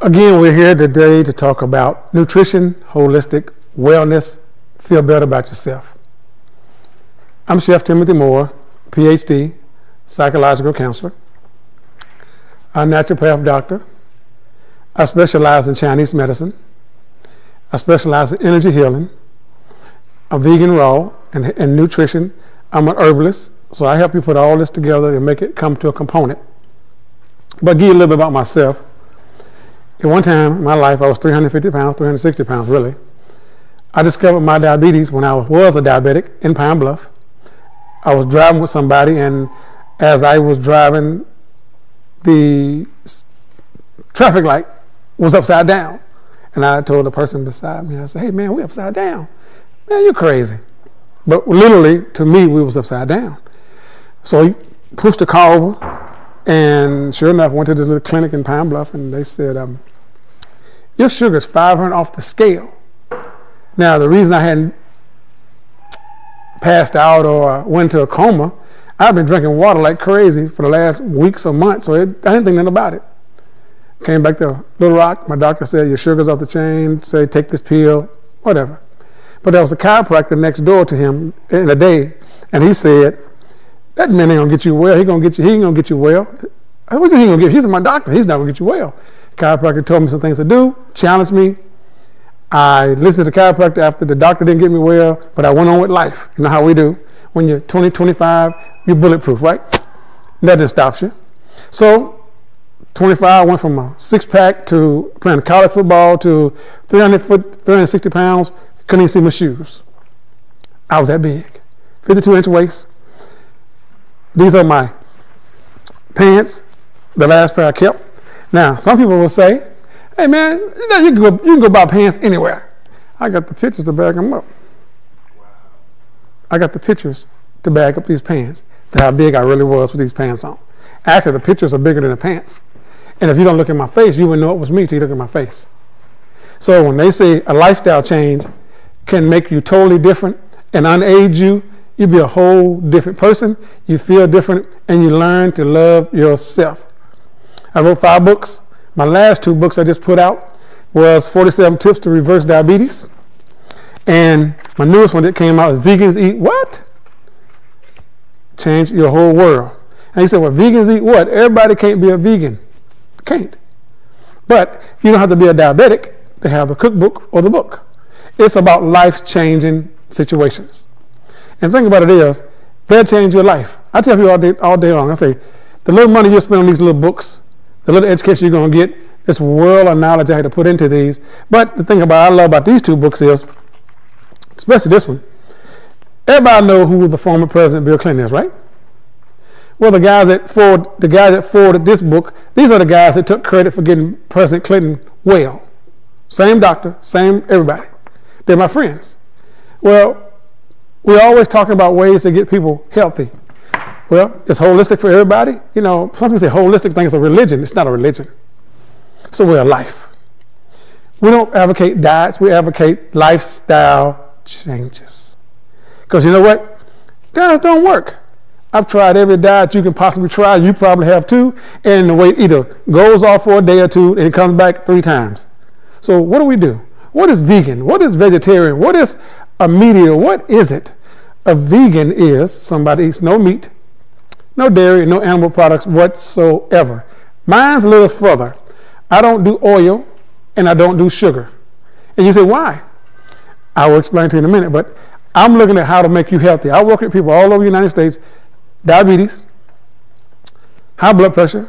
Again, we're here today to talk about nutrition, holistic wellness, feel better about yourself. I'm Chef Timothy Moore, PhD, psychological counselor, a naturopath doctor. I specialize in Chinese medicine. I specialize in energy healing. I'm vegan raw and nutrition. I'm an herbalist, so I help you put all this together and make it come to a component. But give you a little bit about myself. At one time in my life, I was 350 pounds, 360 pounds, really. I discovered my diabetes when I was a diabetic in Pine Bluff. I was driving with somebody, and as I was driving, the traffic light was upside down. And I told the person beside me, I said, "Hey, man, we're upside down." "Man, you're crazy." But literally, to me, we was upside down. So he pushed the car over, and sure enough, went to this little clinic in Pine Bluff, and they said, "Your sugar's 500 off the scale." Now, the reason I hadn't passed out or went to a coma, I've been drinking water like crazy for the last weeks or months, so I didn't think nothing about it. Came back to Little Rock. My doctor said, "Your sugar's off the chain. Say, take this pill," whatever. But there was a chiropractor next door to him in a day, and he said, "That man ain't gonna get you well. He ain't gonna get you well." I said, "What do you think he gonna get? He's my doctor. He's not gonna get you well." The chiropractor told me some things to do, challenged me. I listened to the chiropractor after the doctor didn't get me well, but I went on with life. You know how we do. When you're 20, 25, you're bulletproof, right? Nothing stops you. So, 25, I went from a six-pack to playing college football to 360 pounds, couldn't even see my shoes. I was that big. 52-inch waist. These are my pants, the last pair I kept. Now, some people will say, "Hey man, you can go buy pants anywhere." I got the pictures to back them up. Wow. I got the pictures to back up these pants, to how big I really was with these pants on. Actually, the pictures are bigger than the pants. And if you don't look at my face, you wouldn't know it was me till you look at my face. So when they say a lifestyle change can make you totally different and unage you, you'll be a whole different person, you feel different, and you learn to love yourself. I wrote 5 books. My last 2 books I just put out was 47 Tips to Reverse Diabetes. And my newest one that came out is Vegans Eat What? Change Your Whole World. And he said, "Well, vegans eat what?" Everybody can't be a vegan. Can't. But you don't have to be a diabetic to have a cookbook or the book. It's about life-changing situations. And the thing about it is, they'll change your life. I tell people all day long, I say, the little money you spend on these little books, the little education you're going to get, this world of knowledge I had to put into these. But the thing I love about these 2 books is, especially this one, everybody know who the former President Bill Clinton is, right? Well, the guys that forwarded this book, these are the guys that took credit for getting President Clinton well. Same doctor, same everybody. They're my friends. Well, we're always talking about ways to get people healthy. Well, it's holistic for everybody. You know, some people say holistic thing is a religion. It's not a religion. It's a way of life. We don't advocate diets. We advocate lifestyle changes. Because you know what? Diets don't work. I've tried every diet you can possibly try. You probably have too. And the weight either goes off for a day or 2 and it comes back 3 times. So what do? What is vegan? What is vegetarian? What is a meat eater? What is it? A vegan is somebody eats no meat, no dairy, no animal products whatsoever. Mine's a little further. I don't do oil and I don't do sugar. And you say, why? I will explain to you in a minute, but I'm looking at how to make you healthy. I work with people all over the United States, diabetes, high blood pressure,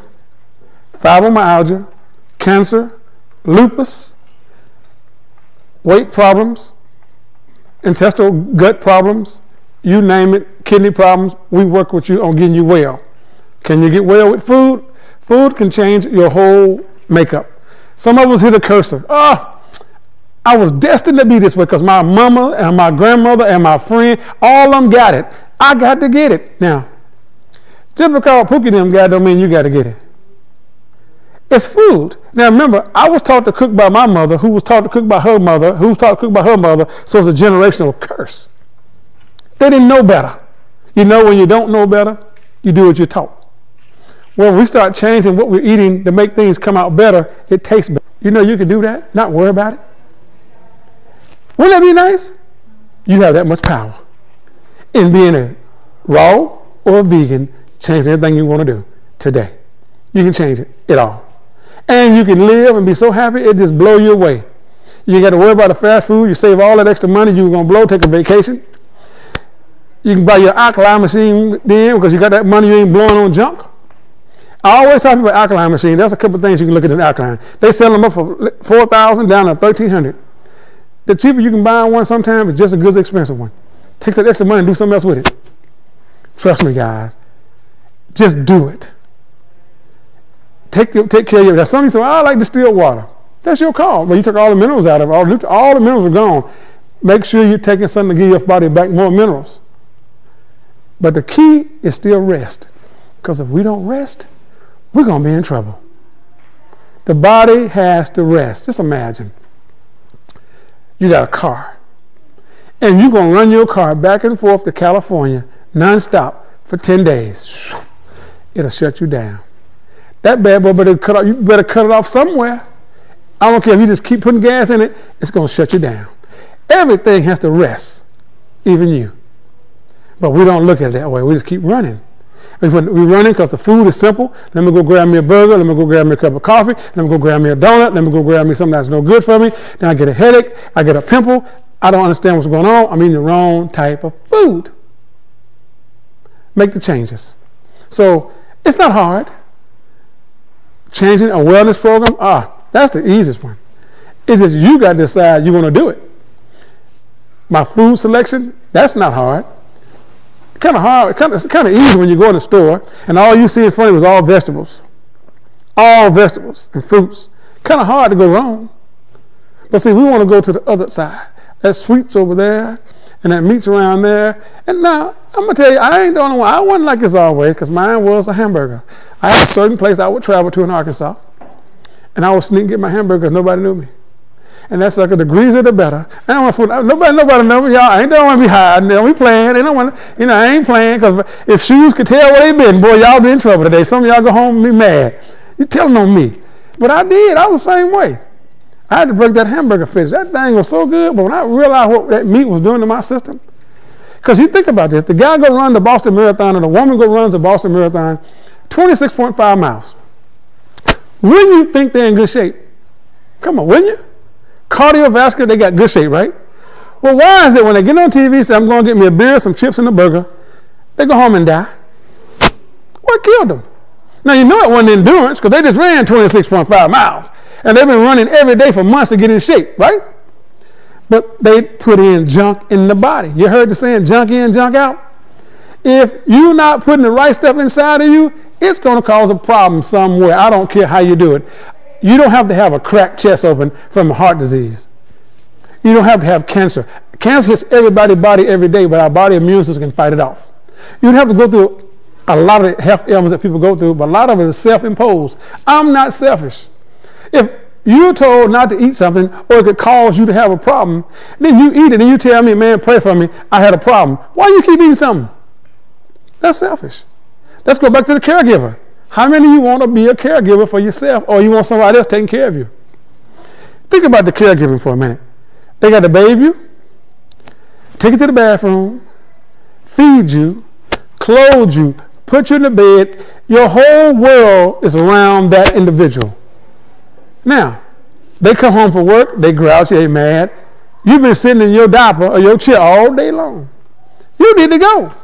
fibromyalgia, cancer, lupus, weight problems, intestinal gut problems, you name it, kidney problems. We work with you on getting you well. Can you get well with food? Food can change your whole makeup. Some of us hit a cursor. Oh, I was destined to be this way because my mama and my grandmother and my friend, all of them got it. I got to get it. Now, just because Pookie them got it don't mean you got to get it. It's food. Now remember, I was taught to cook by my mother, who was taught to cook by her mother, who was taught to cook by her mother, so it's a generational curse. They didn't know better. You know, when you don't know better, you do what you're taught. Well, when we start changing what we're eating to make things come out better, it tastes better. You know you can do that, not worry about it. Wouldn't that be nice? You have that much power in being a raw or a vegan. Change everything you want to do today. You can change it all. And you can live and be so happy, it just blow you away. You got to worry about the fast food. You save all that extra money you were going to blow, take a vacation. You can buy your alkaline machine then because you got that money you ain't blowing on junk. I always talk about alkaline machine. There's a couple of things you can look at in alkaline. They sell them up for $4,000 down to $1,300. The cheaper you can buy one sometimes is just as good as the expensive one. Take that extra money and do something else with it. Trust me, guys. Just do it. Take care of you. There's some of you say, well, I like distilled water. That's your call. But you took all the minerals out of it. All the minerals are gone. Make sure you're taking something to give your body back more minerals. But the key is still rest. Because if we don't rest, we're going to be in trouble. The body has to rest. Just imagine. You got a car. And you're going to run your car back and forth to California nonstop for 10 days. It'll shut you down. That bad boy you better cut it off somewhere. I don't care if you just keep putting gas in it, it's going to shut you down. Everything has to rest, even you. But we don't look at it that way. We just keep running. We're running because the food is simple. Let me go grab me a burger. Let me go grab me a cup of coffee. Let me go grab me a donut. Let me go grab me something that's no good for me. Then I get a headache. I get a pimple. I don't understand what's going on. I'm eating the wrong type of food. Make the changes. So it's not hard. Changing a wellness program, that's the easiest one. It's just you got to decide you want to do it. My food selection, that's not hard. Kind of hard. It's kind of easy when you go in the store and all you see in front of you is all vegetables. All vegetables and fruits. Kind of hard to go wrong. But see, we want to go to the other side. That sweets over there and that meat's around there. And now, I'm going to tell you, I ain't the only one. I wasn't like this always because mine was a hamburger. I had a certain place I would travel to in Arkansas. And I would sneak and get my hamburger because nobody knew me. And that's like the greasier the better. I don't want food. Nobody know me, y'all. I ain't don't want to be hiding. They don't be playing. They don't want to, I ain't playing because if shoes could tell where they been, boy, y'all be in trouble today. Some of y'all go home and be mad. You telling on me. But I did. I was the same way. I had to break that hamburger fetish. That thing was so good, but when I realized what that meat was doing to my system, because you think about this, the guy go run the Boston Marathon and the woman go runs the Boston Marathon, 26.5 miles. Wouldn't you think they're in good shape? Come on, wouldn't you? Cardiovascular, they got good shape, right? Well, why is it when they get on TV and say, I'm going to get me a beer, some chips, and a burger, they go home and die? What killed them? Now, you know it wasn't endurance because they just ran 26.5 miles. And they've been running every day for months to get in shape, right? But they put in junk in the body. You heard the saying, junk in, junk out? If you're not putting the right stuff inside of you, it's going to cause a problem somewhere. I don't care how you do it. You don't have to have a cracked chest open from a heart disease. You don't have to have cancer. Cancer hits everybody's body every day, but our body immune system can fight it off. You don't have to go through a lot of the health ailments that people go through, but a lot of it is self-imposed. I'm not selfish. If you're told not to eat something or it could cause you to have a problem, then you eat it and you tell me, man, pray for me, I had a problem. Why you keep eating something? That's selfish. Let's go back to the caregiver. How many of you want to be a caregiver for yourself or you want somebody else taking care of you? Think about the caregiving for a minute. They got to bathe you, take you to the bathroom, feed you, clothe you, put you in the bed. Your whole world is around that individual. Now, they come home from work, they grouchy, they mad. You've been sitting in your diaper or your chair all day long. You need to go.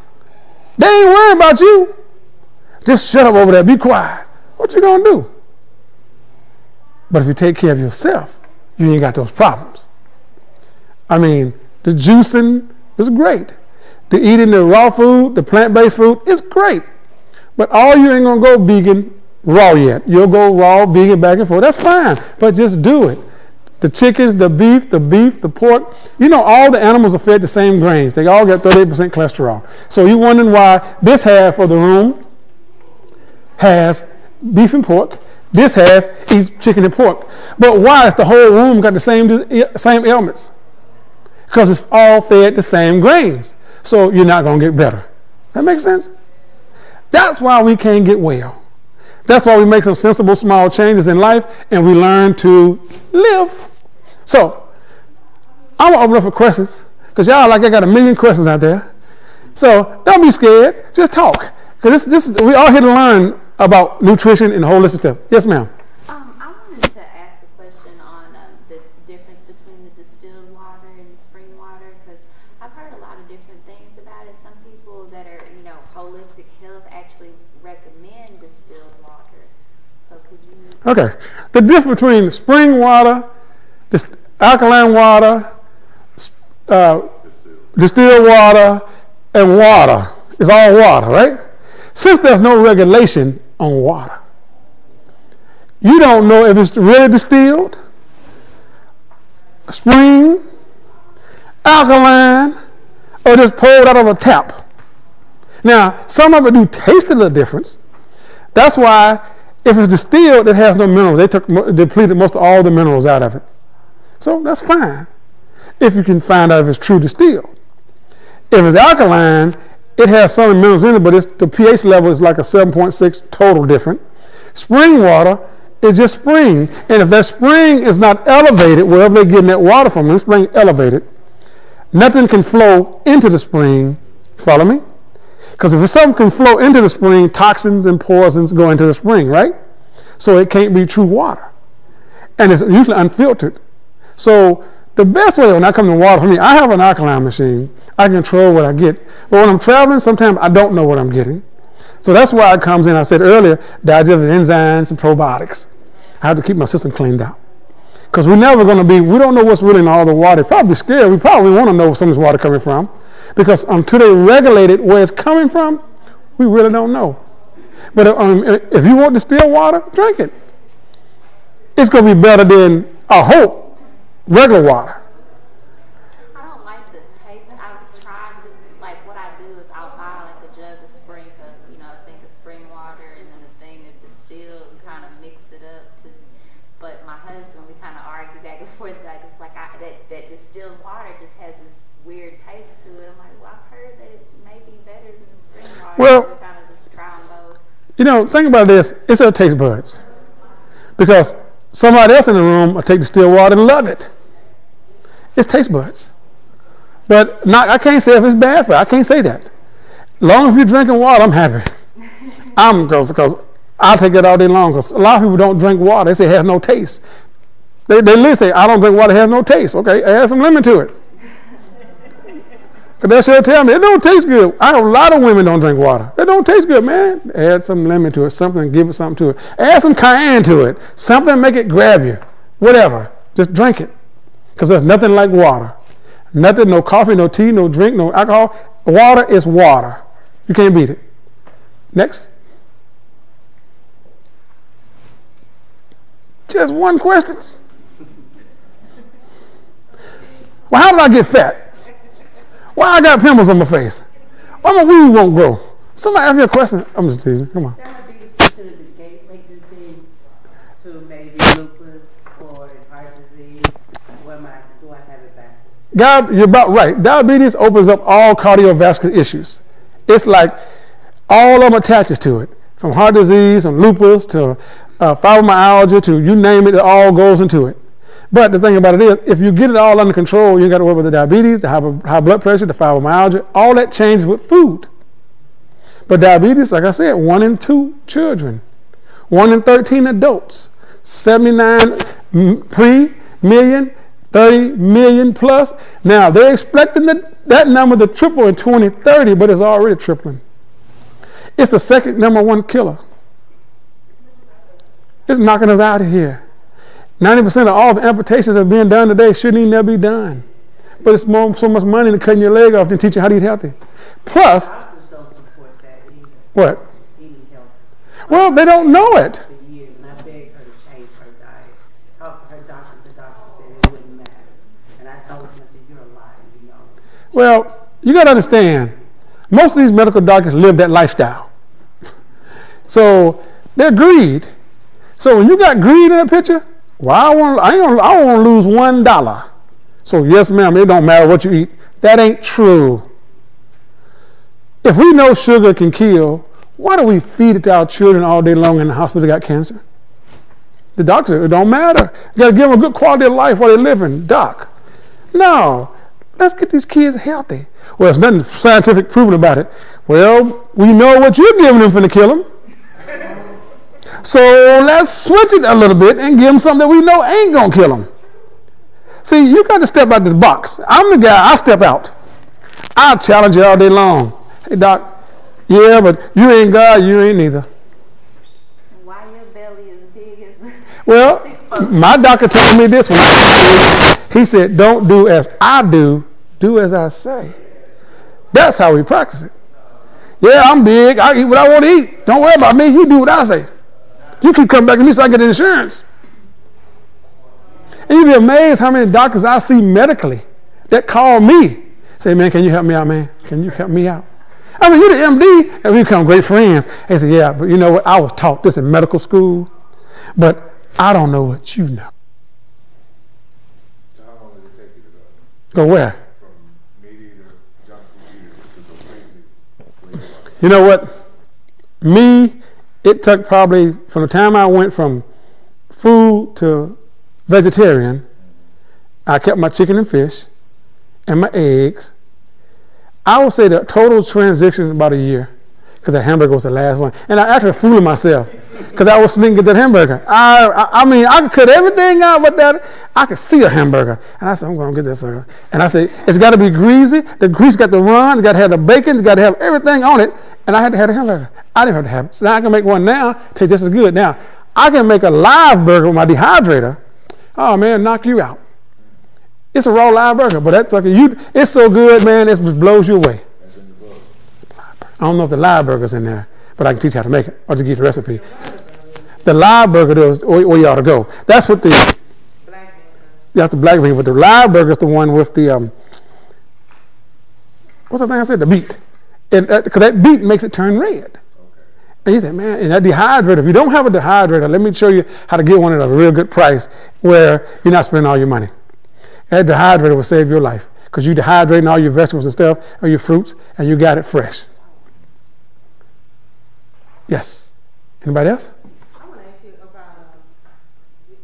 They ain't worried about you. Just shut up over there, be quiet. What you gonna do? But if you take care of yourself, you ain't got those problems. I mean, the juicing is great. The eating the raw food, the plant-based food is great. But all you ain't gonna go vegan raw yet. You'll go raw, vegan, back and forth. That's fine, but just do it. The chickens, the beef, the pork, all the animals are fed the same grains. They all got 38% cholesterol. So you're wondering why this half of the room has beef and pork, this half eats chicken and pork. But why is the whole room got the same ailments? Because it's all fed the same grains. So you're not going to get better. That makes sense? That's why we can't get well. That's why we make some sensible small changes in life and we learn to live. So, I'm going to open up for questions because y'all like I got a million questions out there. So, don't be scared. Just talk. Because we all here to learn about nutrition and holistic stuff. Yes, ma'am. I wanted to ask a question on the difference between the distilled water and the spring water, because I've heard a lot of different things about it. Some people that are, holistic health actually recommend distilled water. So could you? Okay. The difference between spring water, alkaline water, distilled water, and water is all water, right? Since there's no regulation on water, you don't know if it's really distilled, spring, alkaline, or just poured out of a tap. Now, some of it do taste a little difference. That's why if it's distilled, it has no minerals. They depleted most of all the minerals out of it. So that's fine if you can find out if it's true distilled. If it's alkaline, it has some minerals in it, but the pH level is like a 7.6 total different. Spring water is just spring. And if that spring is not elevated, wherever they're getting that water from, the spring elevated, nothing can flow into the spring. Follow me? Because if something can flow into the spring, toxins and poisons go into the spring, right? So it can't be true water. And it's usually unfiltered. So the best way when I come to water, for me, I have an alkaline machine. I control what I get. But when I'm traveling, sometimes I don't know what I'm getting. So that's why it comes in, I said earlier, digestive enzymes and probiotics. I have to keep my system cleaned out. Because we're never going to we don't know what's really in all the water. Probably scared. We probably want to know where some of this water coming from. Because until they regulate it where it's coming from, we really don't know. But if you want distilled water, drink it. It's going to be better than, I hope, regular water. I don't like the taste. I've tried what I do is I'll buy a jug of spring, a thing of spring water, and then a thing of distilled, and kind of mix it up. But my husband, we kind of argue back and forth. That distilled water just has this weird taste to it. I'm like, well, I've heard that it may be better than the spring water. Well, so kind of just try them both. Think about this. It's our taste buds. Because somebody else in the room will take distilled water and love it. It's taste buds. But I can't say if it's bad for you. I can't say that. As long as you're drinking water, I'm happy. Because I'll take that all day long. Because a lot of people don't drink water. They say it has no taste. They literally say, I don't drink water, it has no taste. Okay, add some lemon to it. Because they should tell me, it don't taste good. I know a lot of women don't drink water. It don't taste good, man. Add some lemon to it, something, give it something to it. Add some cayenne to it. Something make it grab you. Whatever. Just drink it. Because there's nothing like water. Nothing, no coffee, no tea, no drink, no alcohol. Water is water. You can't beat it. Next. Just one question. Well, how did I get fat? Why I got pimples on my face? Why my weed won't grow? Somebody ask me a question. I'm just teasing. Come on. Diabetes considered a gateway disease to maybe lupus or heart disease. Do I have it backwards? You're about right. Diabetes opens up all cardiovascular issues. It's like all of them attaches to it. From heart disease, from lupus, to fibromyalgia, to you name it, it all goes into it. But the thing about it is, if you get it all under control, you ain't got to worry about the diabetes, the high blood pressure, the fibromyalgia, all that changes with food. But diabetes, like I said, 1 in 2 children, 1 in 13 adults, 79 million, 30 million plus. Now, they're expecting that number to triple in 2030, but it's already tripling. It's the second #1 killer. It's knocking us out of here. 90% of all the amputations that are being done today shouldn't even never be done. But it's so much money to cutting your leg off than teaching how to eat healthy. Plus, doctors don't support that either. What? Eating healthy. Well, they don't know it. For years, and I begged her to change her diet. Talked to her doctor, the doctor said it wouldn't matter. And I told him, I said, you're a liar, you know. Well, you got to understand, most of these medical doctors live that lifestyle. So they're greed. So when you got greed in that picture, well, I want to lose $1. So yes, ma'am, it don't matter what you eat. That ain't true. If we know sugar can kill, Why do we feed it to our children all day long in the hospital that got cancer? The doctor said, it don't matter. You got to give them a good quality of life while they're living. Doc. No. Let's get these kids healthy. Well, there's nothing scientific proven about it. Well, we know what you're giving them for to kill them. So let's switch it a little bit and give them something that we know ain't going to kill them. See, you got to step out the box. I'm the guy. I step out. I'll challenge you all day long. Hey, Doc, yeah, but you ain't God. You ain't neither. Why your belly is big as Well, my doctor told me this one. He said, don't do as I do as I say. That's how we practice it. Yeah, I'm big. I eat what I want to eat. Don't worry about me. You do what I say. You keep coming back to me so I get the insurance. And you'd be amazed how many doctors I see medically that call me. Say, man, can you help me out, man? Can you help me out? I mean, you're the MD, and we become great friends. They say, yeah, but you know what? I was taught this in medical school, but I don't know what you know. So how long did it take you to Go go? where? From meat eater, junk food eater, to completely. You know what? Me, it took probably from the time I went from food to vegetarian, I kept my chicken and fish and my eggs. I would say the total transition was about a year because that hamburger was the last one. And I actually fooling myself because I was thinking get that hamburger. I mean, I could cut everything out but that. I could see a hamburger. And I said, I'm going to get this burger. And I said, it's got to be greasy. The grease got to run. It's got to have the bacon. It's got to have everything on it. And I had to have the hamburger. I didn't have to have it. So now I can make one now. Taste just as good. Now, I can make a live burger with my dehydrator. Oh, man, knock you out. It's a raw live burger, but that's like it's so good, man, it just blows you away. That's in the book. I don't know if the live burger's in there, but I can teach you how to make it. I'll just give you the recipe. The live burger is where you ought to go. That's what the that's the black bean, but the live burger is the one with the what's the thing I said? The beet, because that beet makes it turn red. Okay. And he said, man, and that dehydrator. If you don't have a dehydrator, let me show you how to get one at a real good price where you're not spending all your money. That dehydrator will save your life because you're dehydrating all your vegetables and stuff or your fruits and you got it fresh. Yes. Anybody else? I want to ask you about,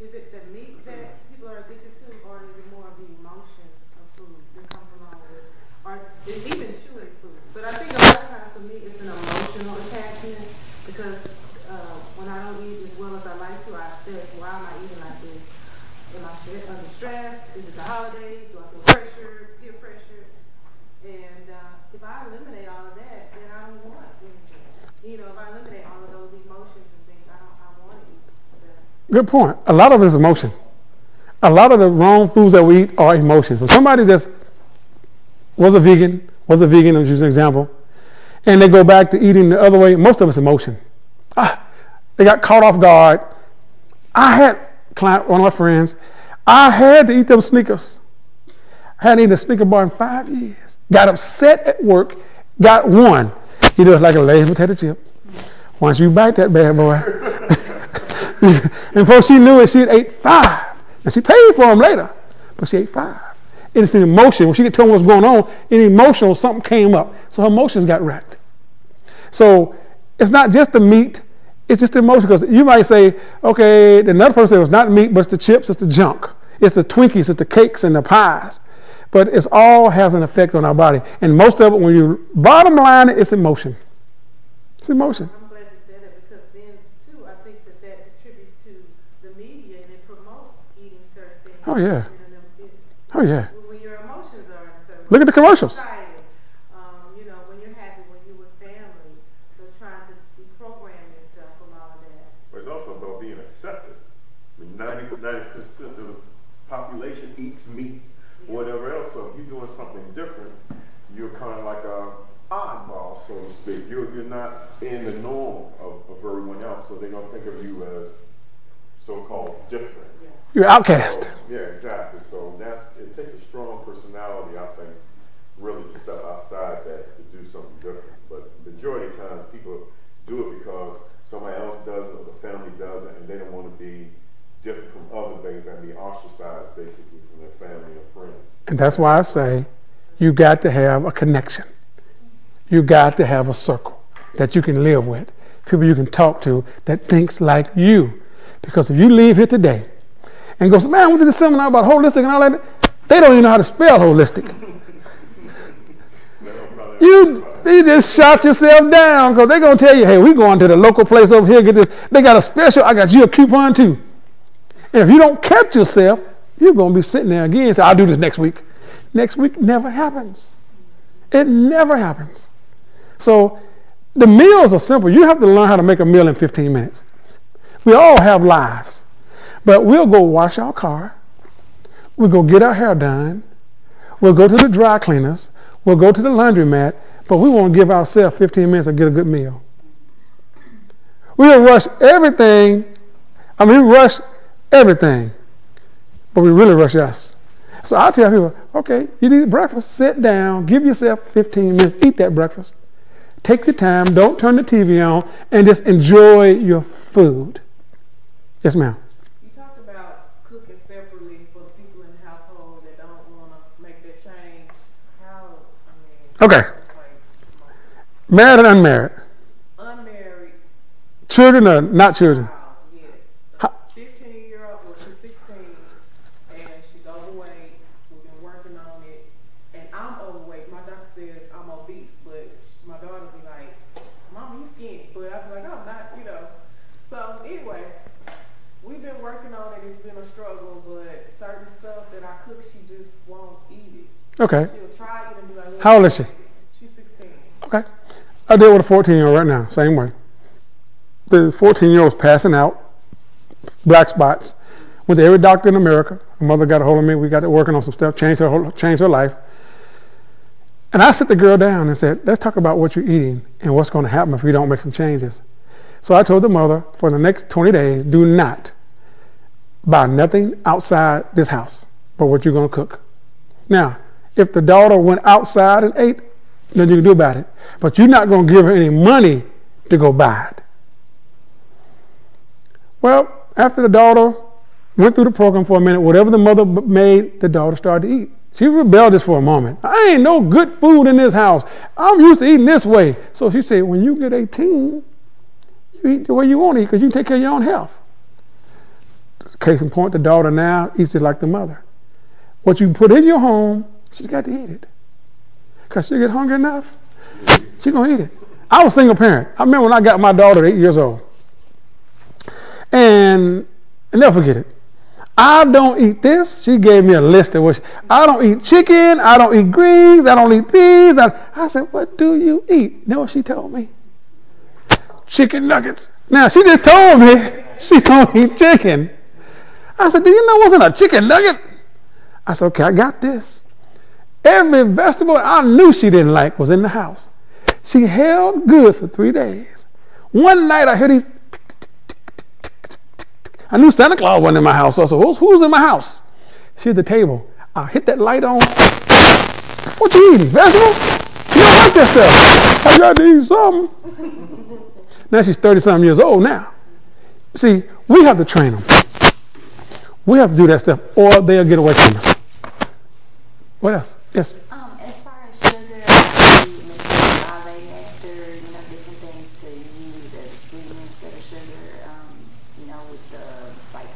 is it the meat that people are addicted to, or is it more of the emotions of food that comes along with, or even chewing food? But I think a lot of times for me it's an emotional attachment because when I don't eat as well as I like to, I assess, why am I eating like this? Am I under stress? Is it the holidays? Do I feel pressure, peer pressure? And if I eliminate all of that, then I don't want anything. You know, if I eliminate all of those emotions and things, I want to eat that. Good point. A lot of it is emotion. A lot of the wrong foods that we eat are emotions. When somebody just was a vegan, I'll use an example, and they go back to eating the other way, most of it's emotion. They got caught off guard. I had one of my friends, I had to eat them Snickers. I hadn't eaten a Snicker bar in 5 years. Got upset at work, got one. He does like a Lay's potato chip. Once you bite that bad boy. And before she knew it, she had ate 5. And she paid for them later, but she ate 5. And it's an emotion. When she get told what's going on, in emotional, something came up. So her emotions got wrecked. So it's not just the meat, it's just the emotion. Because you might say, okay, another person said it's not meat, but it's the chips, it's the junk. It's the Twinkies, it's the cakes and the pies. But it's all has an effect on our body. And most of it, when you bottom line it, it's emotion. It's emotion. I'm glad you said that because then, too, I think that contributes to the media and it promotes eating certain things. Oh, yeah. Oh, yeah. When your emotions are in a certain Look at the commercials. excited, you know, when you're happy, when you're with family, so trying to deprogram yourself from all of that. But it's also about being accepted. I mean, 90% of the population eats meat or whatever else. So if you're doing something different, you're kind of like a oddball, so to speak. You're not in the norm of everyone else, so they're going to think of you as so-called different. You're outcast. So, yeah, exactly. So it takes a strong personality, I think, really to step outside that to do something different. But the majority of times people do it because somebody else does it or the family does it, and they don't want to be different from others. They're going to be ostracized basically from their family and friends. And that's why I say you got to have a connection. You got to have a circle. that you can live with, people you can talk to that thinks like you. Because if you leave here today and go, man, I went to the seminar about holistic and all that, they don't even know how to spell holistic. You just shot yourself down because they're going to tell you, hey, we going to the local place over here, get this. They got a special, I got you a coupon too. And if you don't catch yourself, you're going to be sitting there again and say, I'll do this next week. Next week never happens. It never happens. So the meals are simple. You have to learn how to make a meal in 15 minutes. We all have lives. But we'll go wash our car. We'll go get our hair done. We'll go to the dry cleaners. We'll go to the laundromat. But we won't give ourselves 15 minutes to get a good meal. We'll rush everything. We rush everything. But we really rush us. So I tell people, okay, you need breakfast, sit down, give yourself 15 minutes, eat that breakfast. Take your time, don't turn the TV on, and just enjoy your food. Yes, ma'am. You talked about cooking separately for the people in the household that don't want to make that change. Okay. Married and unmarried? Unmarried. Children or not children? Yes. 15-year-old, well, she's 16, and she's overweight. We've been working on it, and I'm overweight. My doctor says I'm obese, but my daughter be like, Mama, you skinny. But I be like, I'm not, you know. So anyway, we've been working on it. It's been a struggle, but certain stuff that I cook, she just won't eat it. Okay. She'll try it and be like, well, how old is she? She's 16. Okay. I deal with a 14-year-old right now, same way. The 14-year-old's passing out, black spots. Went to every doctor in America. Her mother got a hold of me. We got to working on some stuff, changed her life. And I sit the girl down and said, let's talk about what you're eating and what's going to happen if we don't make some changes. So I told the mother, for the next 20 days, do not buy nothing outside this house but what you're going to cook. Now, if the daughter went outside and ate, then you can do about it. But you're not going to give her any money to go buy it. Well, after the daughter went through the program for a minute, whatever the mother made, the daughter started to eat. She rebelled just for a moment. I ain't no good food in this house. I'm used to eating this way. So she said, when you get 18, you eat the way you want to eat because you can take care of your own health. Case in point, the daughter now eats it like the mother. What you put in your home, she's got to eat it. Because she get hungry enough, she's going to eat it. I was a single parent. I remember when I got my daughter at 8 years old. And I'll never forget it. I don't eat this. She gave me a list of what I don't eat chicken. I don't eat greens. I don't eat peas. I said, what do you eat? You know what she told me? Chicken nuggets. Now, she just told me she don't eat chicken. I said, do you know what's in a chicken nugget? I said, okay, I got this. Every vegetable I knew she didn't like was in the house. She held good for 3 days. One night I heard these. I knew Santa Claus wasn't in my house. So I said, who's in my house? She at the table. I hit that light on. What you eating? Vegetables? You don't like that stuff. I got to eat something. Now she's 30-something years old now. See, we have to train them. We have to do that stuff or they'll get away from us. What else? Yes? As far as sugar, you mentioned agave nectar, different things to use as sweeteners instead of sugar, with the,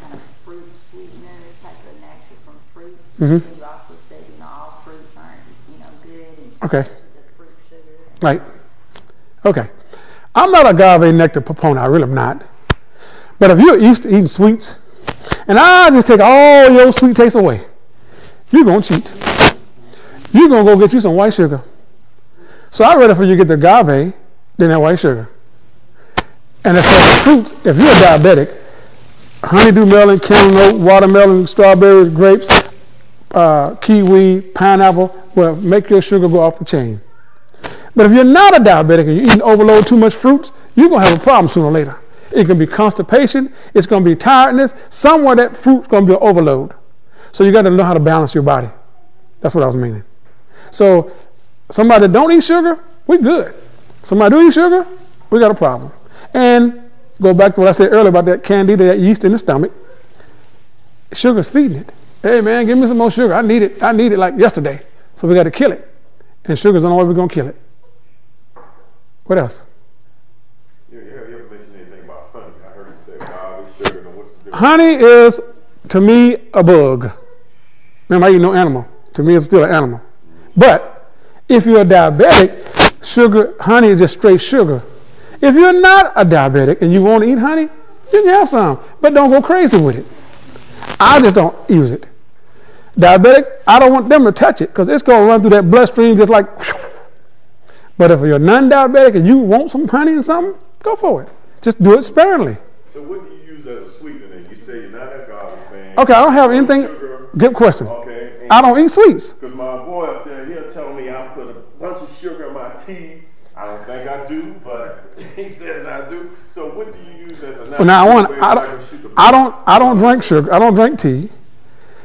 kind of fruit sweeteners, type of natural from fruits. Mm-hmm. And you also said, all fruits aren't, good and too okay. much of the fruit sugar. Right. Okay. I'm not a agave nectar proponent. I really am not. But if you're used to eating sweets, and I just take all your sweet taste away, you're going to cheat. You're going to go get you some white sugar. So I'd rather for you get the agave than that white sugar. And as far as fruits, if you're diabetic, honeydew melon, cantaloupe, watermelon, strawberries, grapes, kiwi, pineapple, well, make your sugar go off the chain. But if you're not a diabetic and you're eating overload too much fruits, you're going to have a problem sooner or later. It can be constipation. It's going to be tiredness. Somewhere that fruit's going to be an overload. So you got to know how to balance your body. That's what I was meaning. So somebody that don't eat sugar, we good. Somebody do eat sugar, we got a problem. And go back to what I said earlier about that candida, that yeast in the stomach. Sugar's feeding it. Hey man, give me some more sugar. I need it. I need it like yesterday. So we got to kill it. And sugar's the only way we're going to kill it. What else? Honey is, to me, a bug. Remember, I eat no animal. To me, it's still an animal. But if you're a diabetic, sugar, honey is just straight sugar. If you're not a diabetic and you want to eat honey, you can have some, but don't go crazy with it. I just don't use it. Diabetic, I don't want them to touch it because it's going to run through that bloodstream just like. But if you're non-diabetic and you want some honey and something, go for it. Just do it sparingly. So what do you use as a sweetener? You say you're not a garlic fan. Okay, I don't have anything. Sugar. Good question. Okay. I don't eat sweets. Because my boy up there, he'll tell me I put a bunch of sugar in my tea. I don't think I do, but he says I do. So what do you use as a Well, now I don't drink sugar. I don't drink tea.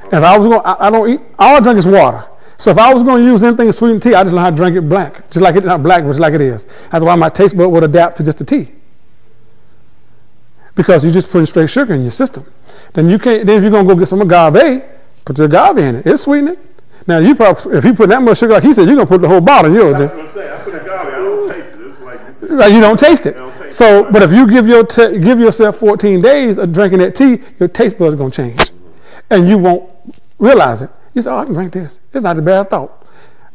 If I was going, I don't eat. All I drink is water. So if I was going to use anything to sweeten tea, I just know how to drink it black, just like it's not black, but just like it is. That's why my taste bud would adapt to just the tea. Because you're just putting straight sugar in your system. Then you can't. Then if you're going to go get some agave, put your agave in it. It's sweeten it. Now you probably, if you put that much sugar, like he said, you're going to put the whole bottle in yours. That's what I'm saying. I put agave. I don't taste it. It's like you don't taste it. Don't taste So, but if you give yourself 14 days of drinking that tea, your taste buds are going to change, and you won't realize it. You say, "Oh, I can drink this. It's not a bad thought."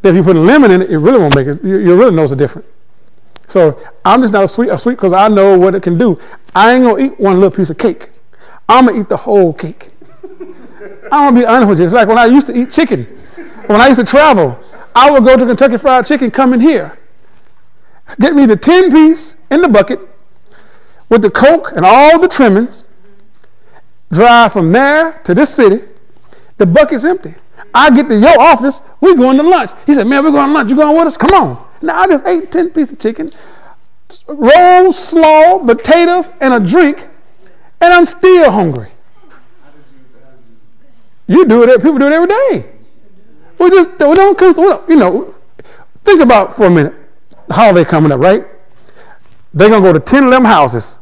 But if you put a lemon in it, it really won't make it. You really know the difference. So I'm just not a sweet because I know what it can do. I ain't gonna eat one little piece of cake. I'm gonna eat the whole cake. I'm gonna be honest with you. It's like when I used to eat chicken. When I used to travel, I would go to Kentucky Fried Chicken, come in here, get me the 10-piece in the bucket with the Coke and all the trimmings, drive from there to this city. The bucket's empty. I get to your office, we going to lunch. He said, "Man, we're going to lunch. You going with us? Come on." Now I just ate 10 pieces of chicken, rolls, slaw, potatoes, and a drink, and I'm still hungry. You do it. People do it every day. We don't, think about for a minute. The holiday coming up, right? They're going to go to 10, 11 houses.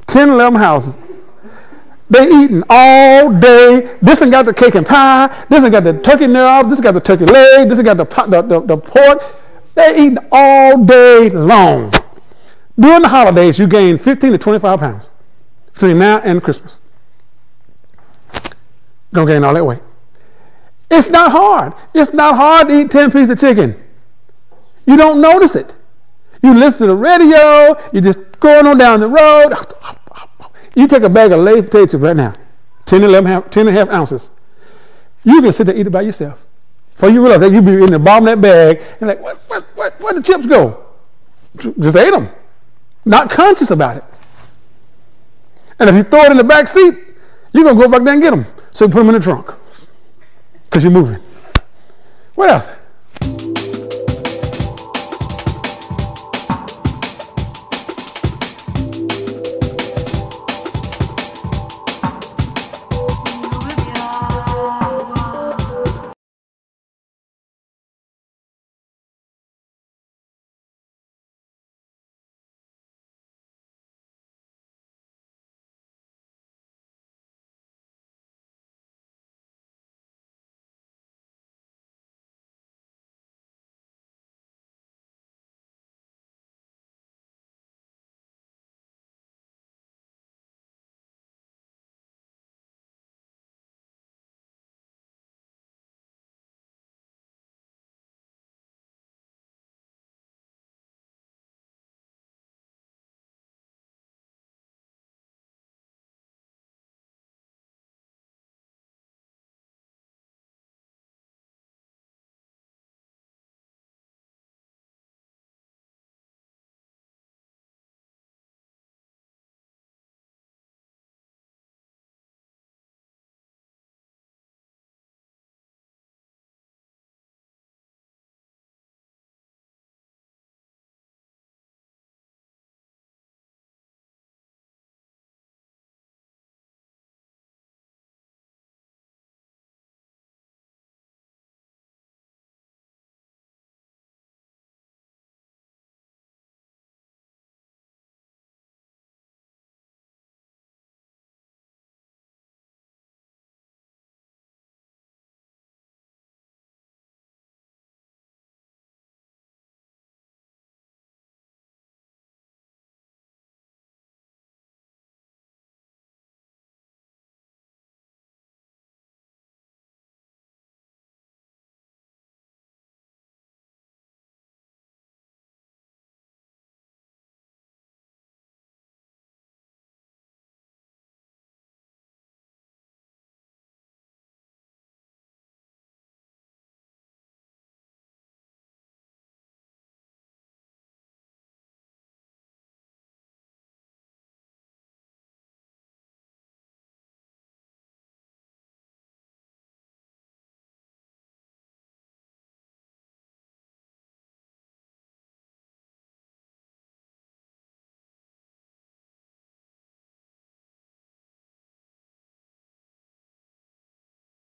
10, 11 houses. They eating all day. This one got the cake and pie. This one got the turkey knob. This one got the turkey leg. This one got the pork. They eating all day long. During the holidays, you gain 15 to 25 pounds between now and Christmas. Gonna gain all that weight. It's not hard. It's not hard to eat 10 pieces of chicken. You don't notice it. You listen to the radio. You just going on down the road. You take a bag of Lay's potato chips right now, 10 and a half ounces. You can sit there and eat it by yourself. Before you realize that you be in the bottom of that bag and like, where'd the chips go? Just ate them. Not conscious about it. And if you throw it in the back seat, you're going to go back there and get them. So you put them in the trunk because you're moving. What else?